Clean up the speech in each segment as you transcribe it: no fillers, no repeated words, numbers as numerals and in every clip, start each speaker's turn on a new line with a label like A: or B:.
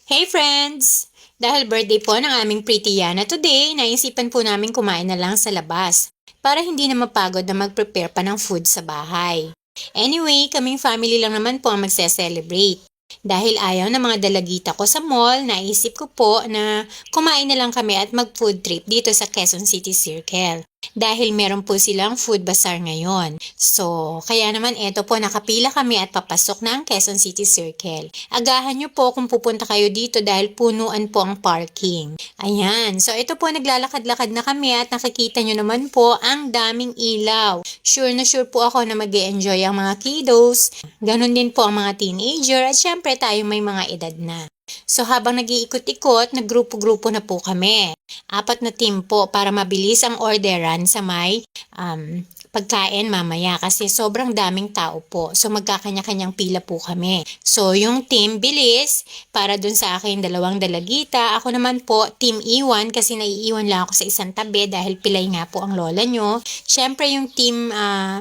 A: Hey friends! Dahil birthday po ng aming pretty Yana today, naisipan po namin kumain na lang sa labas para hindi na mapagod na mag-prepare pa ng food sa bahay. Anyway, kaming family lang naman po ang magse-celebrate. Dahil ayaw ng mga dalagita ko sa mall, naisip ko po na kumain na lang kami at mag-food trip dito sa Quezon City Circle. Dahil meron po silang food bazaar ngayon. So, kaya naman eto po nakapila kami at papasok na ang Quezon City Circle. Agahan nyo po kung pupunta kayo dito dahil punuan po ang parking. Ayan, so ito po naglalakad-lakad na kami at nakikita nyo naman po ang daming ilaw. Sure na sure po ako na mag-e-enjoy ang mga kiddos. Ganon din po ang mga teenager at syempre tayo may mga edad na. So habang nag-iikot-ikot, naggrupo-grupo na po kami. 4 na team po para mabilis ang orderan sa may pagkain mamaya kasi sobrang daming tao po. So magkakanya-kanyang pila po kami. So yung team bilis para dun sa akin 2 dalagita. Ako naman po team iwan kasi naiiwan lang ako sa isang tabi dahil pilay nga po ang lola nyo. Syempre yung team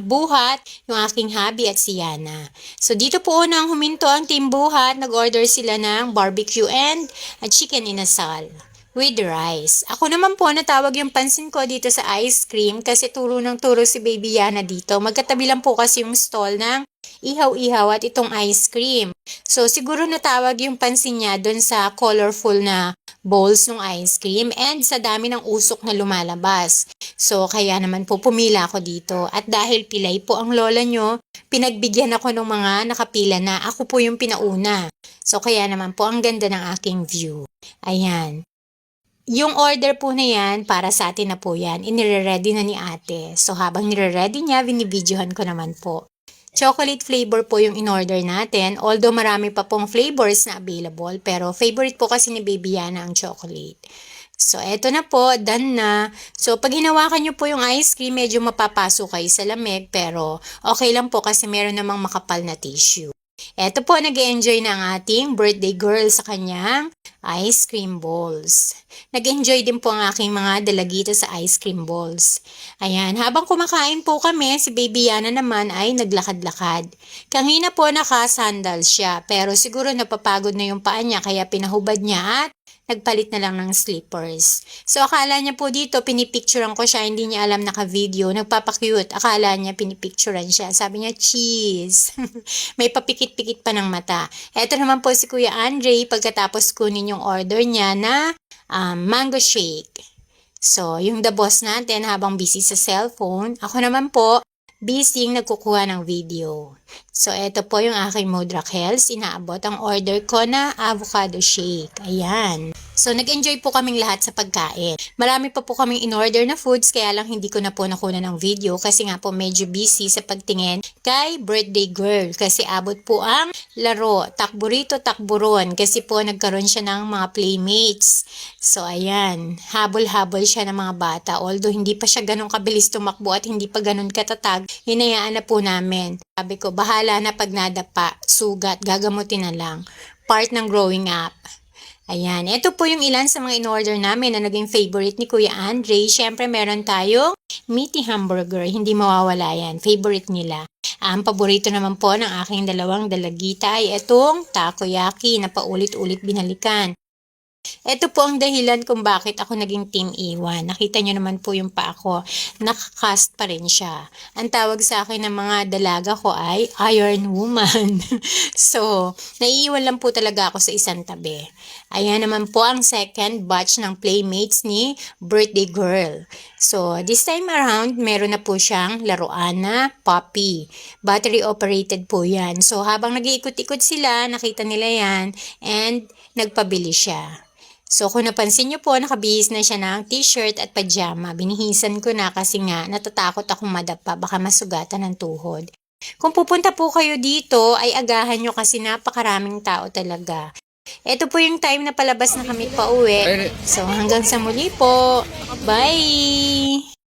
A: buhat, yung aking hubby at si Yana. So dito po unang huminto ang team buhat. Nag-order sila ng barbecue and chicken inasal with rice. Ako naman po natawag yung pansin ko dito sa ice cream kasi turo ng turo si Baby Yana dito. Magkatabi lang po kasi yung stall ng ihaw-ihaw at itong ice cream. So siguro natawag yung pansin niya doon sa colorful na bowls ng ice cream and sa dami ng usok na lumalabas. So kaya naman po pumila ako dito at dahil pilay po ang lola nyo, pinagbigyan ako ng mga nakapila na ako po yung pinauna. So kaya naman po ang ganda ng aking view. Ayan. Yung order po na yan, para sa atin na po yan. Inire-ready na ni ate. So habang nire-ready niya, binibidyohan ko naman po. Chocolate flavor po yung in-order natin. Although marami pa pong flavors na available. Pero favorite po kasi ni Baby Yana ang chocolate. So eto na po, done na. So pag hinawakan nyo po yung ice cream, medyo mapapasok kayo sa lamig. Pero okay lang po kasi meron namang makapal na tissue. Eto po, nag-enjoy na ang ating birthday girl sa kanyang ice cream balls. Nag-enjoy din po ang aking mga dalagita sa ice cream balls. Ayan, habang kumakain po kami, si Baby Yana naman ay naglakad-lakad. Kanina po naka-sandals siya, pero siguro napapagod na yung paa niya kaya pinahubad niya at nagpalit na lang ng slippers. So akala niya po dito, pinipicturean ko siya, hindi niya alam naka-video, nagpapakute. Akala niya pinipicturean siya. Sabi niya, cheese. May papikit-pikit pa ng mata. Eto naman po si Kuya Andre, pagkatapos kunin yung order niya na mango shake. So, yung the boss natin habang busy sa cellphone, ako naman po, busy nagkukuha ng video. So, ito po yung aking Modrak Health. Inaabot ang order ko na avocado shake. Ayan. So, nag-enjoy po kaming lahat sa pagkain. Marami pa po kaming in-order na foods, kaya lang hindi ko na po nakuna ng video kasi nga po medyo busy sa pagtingin kay birthday girl. Kasi abot po ang laro. Takburito, takburon. Kasi po nagkaroon siya ng mga playmates. So, ayan. Habol-habol siya ng mga bata. Although hindi pa siya ganun kabilis tumakbo at hindi pa ganun katatag, hinayaan na po namin. Sabi ko, bahala na pag nadapa, sugat, gagamutin na lang. Part ng growing up. Ayan, ito po yung ilan sa mga in-order namin na naging favorite ni Kuya Andre. Siyempre, meron tayong meaty hamburger. Hindi mawawala yan. Favorite nila. Ang paborito naman po ng aking 2 dalagita ay itong takoyaki na paulit-ulit binalikan. Ito po ang dahilan kung bakit ako naging Team Iwan. Nakita nyo naman po yung pa ako. Nakakast pa rin siya. Ang tawag sa akin ng mga dalaga ko ay Iron Woman. So, naiiwan lang po talaga ako sa isang tabi. Ayan naman po ang second batch ng playmates ni birthday girl. So, this time around, meron na po siyang laruan na Poppy. Battery operated po yan. So, habang nag-iikot-ikot sila, nakita nila yan and nagpabili siya. So kung napansin nyo po, nakabihis na siya ng t-shirt at pajama. Binihisan ko na kasi nga natatakot akong madapa, baka masugatan ng tuhod. Kung pupunta po kayo dito, ay agahan nyo kasi napakaraming tao talaga. Ito po yung time na palabas na kami pa uwi. So hanggang sa muli po. Bye!